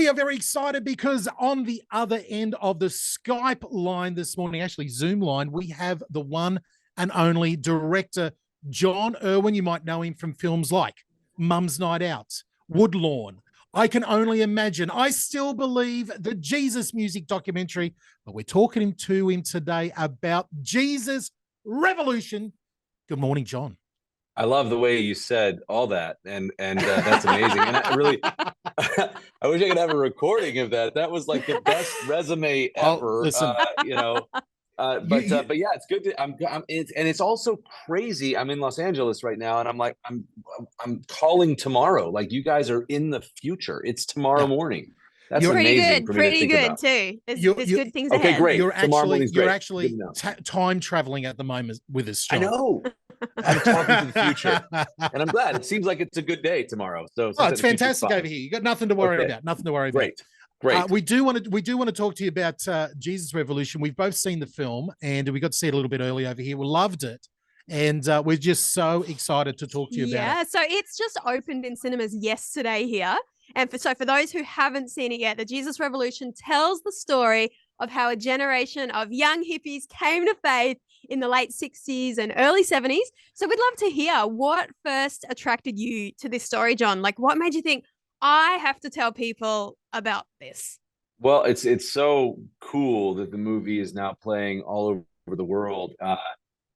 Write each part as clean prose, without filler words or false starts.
We are very excited because on the other end of the Skype line this morning, actually Zoom line, we have the one and only director, Jon Erwin. You might know him from films like Mum's Night Out, Woodlawn, I Can Only Imagine, I Still Believe, the Jesus music documentary. But we're talking to him today about Jesus Revolution. Good morning, Jon. I love the way you said all that, and that's amazing. And I really, I wish I could have a recording of that. That was like the best resume ever. Listen. But yeah, it's good to. It's also crazy. I'm in Los Angeles right now, and I'm calling tomorrow. Like, you guys are in the future. It's tomorrow morning. That's amazing for me to think about. Too. There's good things okay, ahead. Great. You're actually great. Time traveling at the moment with us, Jon. I know. I'm talking to the future, and I'm glad. It seems like it's a good day tomorrow. So it's fantastic over here. You got nothing to worry about. Nothing to worry about. Great. We do want to talk to you about Jesus Revolution. We've both seen the film, and we got to see it a little bit early over here. We loved it, and we're just so excited to talk to you about it. Yeah, so it's just opened in cinemas yesterday here. And for those who haven't seen it yet, the Jesus Revolution tells the story of how a generation of young hippies came to faith in the late 60s and early 70s. So we'd love to hear what first attracted you to this story, Jon. Like, what made you think, I have to tell people about this? Well, it's so cool that the movie is now playing all over the world.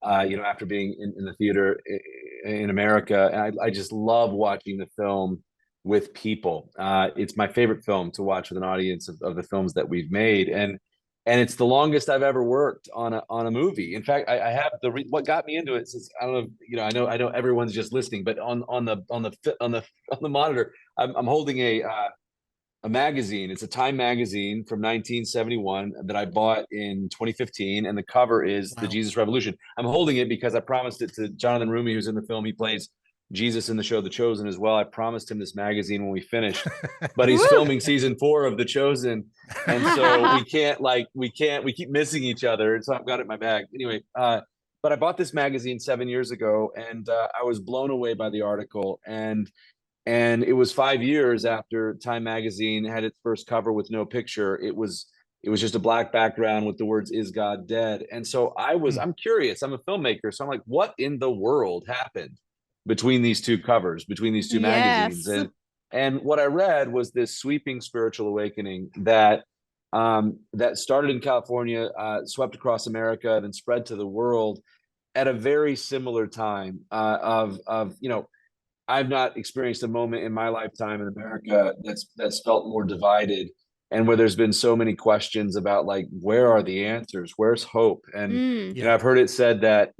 After being in the theater in America, and I just love watching the film with people. It's my favorite film to watch with an audience of the films that we've made, and it's the longest I've ever worked on a movie. In fact, I have what got me into it. Since I don't know, I know everyone's just listening, but on the monitor, I'm holding a magazine. It's a Time magazine from 1971 that I bought in 2015, and the cover is the Jesus Revolution. I'm holding it because I promised it to Jonathan Rumi, who's in the film. He plays Jesus in the show The Chosen as well. I promised him this magazine when we finished, but he's filming season 4 of The Chosen, and so we keep missing each other, and so I've got it in my bag anyway. But I bought this magazine 7 years ago, and I was blown away by the article, and it was 5 years after Time magazine had its first cover with no picture. It was just a black background with the words "Is God Dead?" And so I'm curious. I'm a filmmaker, so I'm like, what in the world happened between these two covers, between these two magazines? And what I read was this sweeping spiritual awakening that started in California, swept across America, then spread to the world at a very similar time I've not experienced a moment in my lifetime in America that's felt more divided, and where there's been so many questions about, like, where are the answers? Where's hope? And I've heard it said that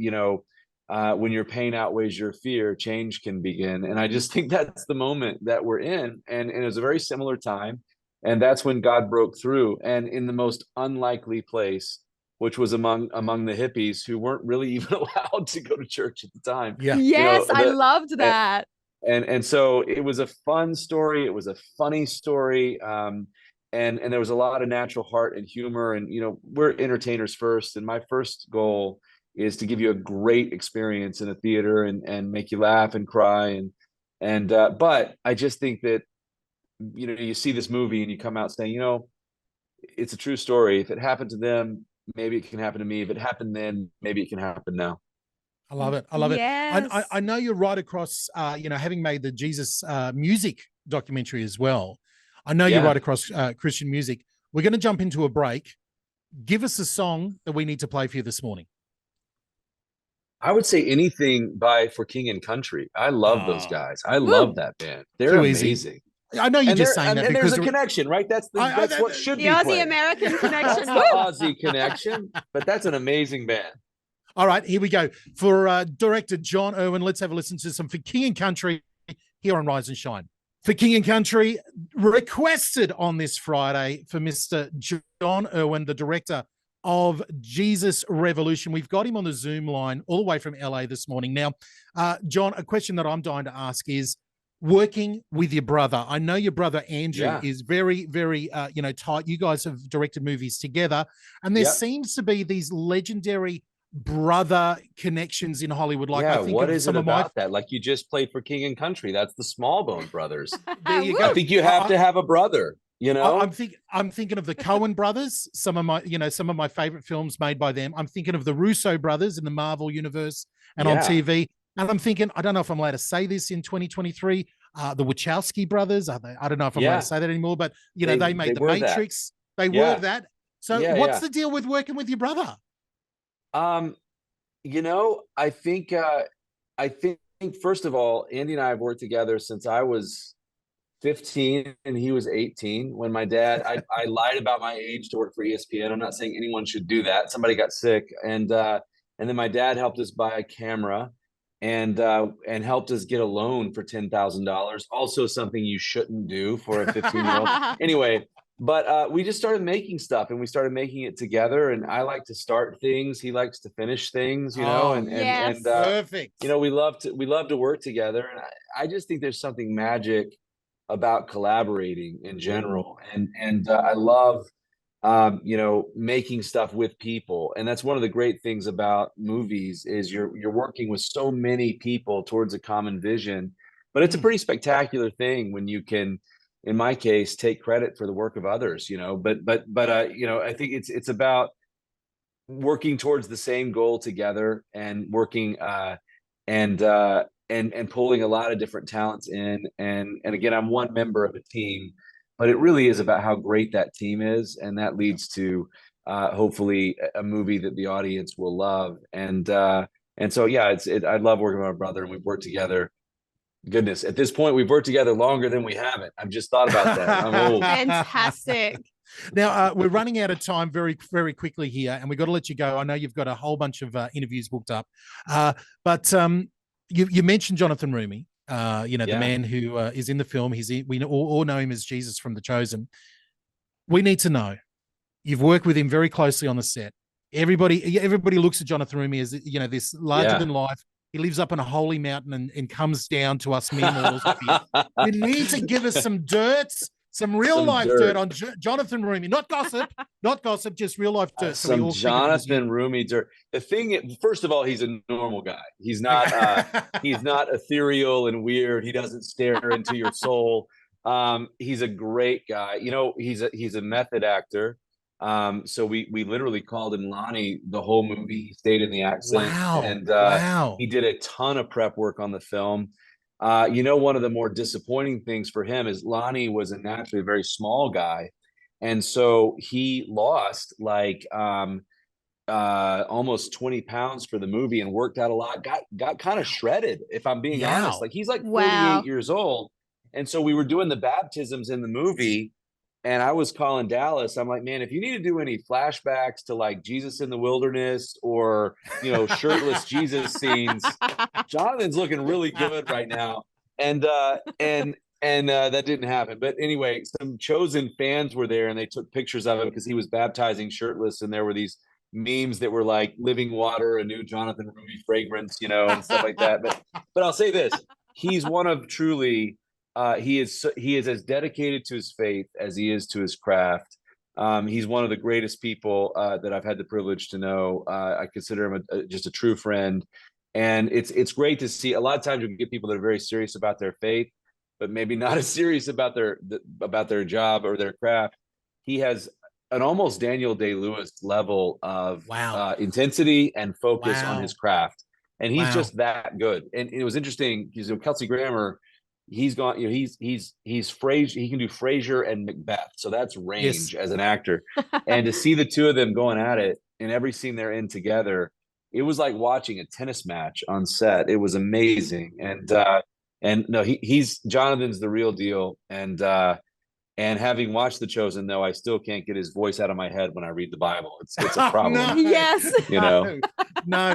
when your pain outweighs your fear, change can begin. And I just think that's the moment that we're in. And it was a very similar time. And that's when God broke through, and in the most unlikely place, which was among the hippies who weren't really even allowed to go to church at the time. Yeah. Yes, I loved that. And so it was a fun story. It was a funny story. And there was a lot of natural heart and humor. And, we're entertainers first. And my first goal is to give you a great experience in a theater and make you laugh and cry. But I just think that, you see this movie and you come out saying, it's a true story. If it happened to them, maybe it can happen to me. If it happened then, maybe it can happen now. I love it. I know you're right across, having made the Jesus music documentary as well. I know you're right across Christian music. We're going to jump into a break. Give us a song that we need to play for you this morning. I would say anything by For King and Country. I love those guys. I love that band. They're amazing. I know you're just saying that because there's a connection, right? That's what should be the played. Aussie-American connection. That's the Aussie connection, but that's an amazing band. All right, here we go. For director Jon Erwin, let's have a listen to some For King and Country here on Rise and Shine. For King and Country, requested on this Friday for Mr. Jon Erwin, the director of Jesus Revolution. We've got him on the Zoom line all the way from LA this morning. Now, Jon, a question that I'm dying to ask is, working with your brother, I know your brother Andrew is very, very, tight. You guys have directed movies together, and there seems to be these legendary brother connections in Hollywood. Like, I think what is it about that? Like, you just played For King and Country. That's the Smallbone brothers. There you go. I think you have to have a brother. You know, I'm thinking of the Coen brothers. Some of my favorite films made by them. I'm thinking of the Russo brothers in the Marvel universe and on TV. And I'm thinking, I don't know if I'm allowed to say this in 2023. The Wachowski brothers. I don't know if I'm allowed to say that anymore. But they made the Matrix. They were that. So what's the deal with working with your brother? I think first of all, Andy and I have worked together since I was 15 and he was 18. When my dad, I lied about my age to work for ESPN. I'm not saying anyone should do that. Somebody got sick, and then my dad helped us buy a camera, and helped us get a loan for $10,000. Also, something you shouldn't do for a 15-year-old. Anyway, but we just started making stuff, and we started making it together. And I like to start things. He likes to finish things. And perfect. We love to work together, and I just think there's something magic about collaborating in general, and I love making stuff with people. And that's one of the great things about movies is you're working with so many people towards a common vision. But it's a pretty spectacular thing when you can, in my case, take credit for the work of others. But I think it's about working towards the same goal together, and working and pulling a lot of different talents in. And again, I'm one member of a team, but it really is about how great that team is. And that leads to hopefully a movie that the audience will love. And so, I love working with my brother, and we've worked together. Goodness, at this point, we've worked together longer than we haven't. I've just thought about that. I'm old. Fantastic. Now, we're running out of time very, very quickly here, and we've got to let you go. I know you've got a whole bunch of interviews booked up, but you mentioned Jonathan Roumie, the man who is in the film. We all know him as Jesus from The Chosen. We need to know, you've worked with him very closely on the set. Everybody looks at Jonathan Roumie as this larger than life. He lives up on a holy mountain and comes down to us mere mortals. You need to give us some dirt. Some real life dirt on Jonathan Roumie, not gossip, just real life dirt. Some Jonathan Roumie dirt. The thing, first of all, he's a normal guy. He's not he's not ethereal and weird. He doesn't stare into your soul. He's a great guy. He's a method actor. So we literally called him Lonnie the whole movie. He stayed in the accent. Wow. And he did a ton of prep work on the film. One of the more disappointing things for him is Lonnie was a naturally very small guy. And so he lost almost 20 pounds for the movie, and worked out a lot, got kind of shredded, if I'm being honest. He's 48 years old. And so we were doing the baptisms in the movie, and I was calling Dallas. I'm like, man, if you need to do any flashbacks to Jesus in the wilderness or, shirtless Jesus scenes, Jonathan's looking really good right now. And that didn't happen. But anyway, some Chosen fans were there, and they took pictures of him because he was baptizing shirtless. And there were these memes that were like living water, a new Jonathan Roumie fragrance, and stuff like that. But I'll say this, he's one of truly, he is as dedicated to his faith as he is to his craft. He's one of the greatest people that I've had the privilege to know. I consider him just a true friend. And it's great to see. A lot of times you can get people that are very serious about their faith, but maybe not as serious about their job or their craft. He has an almost Daniel Day-Lewis level of intensity and focus on his craft. And he's just that good. And it was interesting because Kelsey Grammer, he's gone, he's Frasier. He can do Frasier and Macbeth. So that's range as an actor. And to see the two of them going at it in every scene they're in together, it was like watching a tennis match on set. It was amazing. And no, he's Jonathan's the real deal. And having watched The Chosen, though, I still can't get his voice out of my head when I read the Bible. It's a problem. No. Yes. No.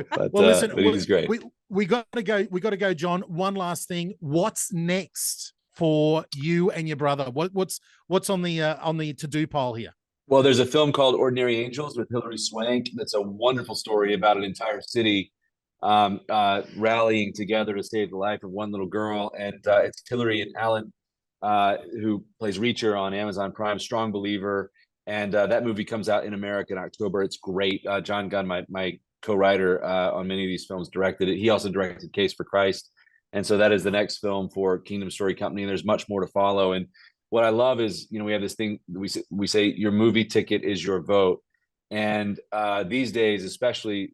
But, well, listen, but he's great. We got to go, John. One last thing. What's next for you and your brother? What's on the to-do pile here? Well, there's a film called Ordinary Angels with Hilary Swank. That's a wonderful story about an entire city rallying together to save the life of one little girl. And it's Hilary and Alan, who plays Reacher on Amazon Prime, strong believer. And that movie comes out in America in October. It's great. John Gunn, my co-writer on many of these films, directed it. He also directed Case for Christ. And so that is the next film for Kingdom Story Company. And there's much more to follow. And what I love is, we have this thing, we say your movie ticket is your vote. And these days, especially,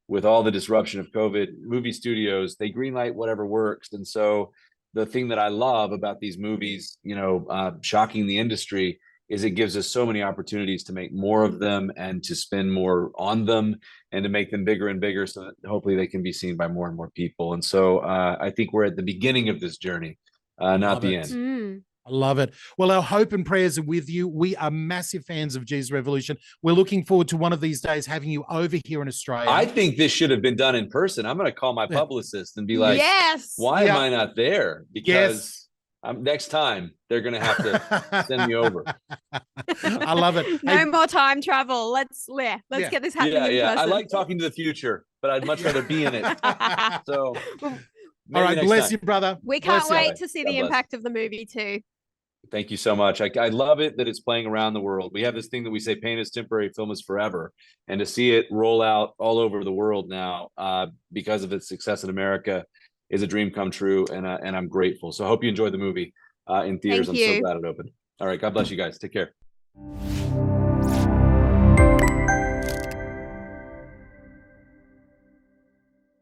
with all the disruption of COVID, movie studios, they greenlight whatever works. And so the thing that I love about these movies, shocking the industry, is it gives us so many opportunities to make more of them and to spend more on them and to make them bigger and bigger so that hopefully they can be seen by more and more people. And so I think we're at the beginning of this journey, not the end. I love it. Well, our hope and prayers are with you. We are massive fans of Jesus Revolution. We're looking forward to one of these days having you over here in Australia. I think this should have been done in person. I'm going to call my publicist and be like, yes, why am I not there? Because next time they're going to have to send me over. I love it. No more time travel. Let's get this happening in person. I like talking to the future, but I'd much rather be in it. So all right, bless you, brother. We can't wait to see the impact of the movie too. Thank you so much. I love it that it's playing around the world. We have this thing that we say, pain is temporary, film is forever. And to see it roll out all over the world now because of its success in America is a dream come true. And I'm grateful. So I hope you enjoy the movie in theaters. I'm so glad it opened. All right. God bless you guys. Take care.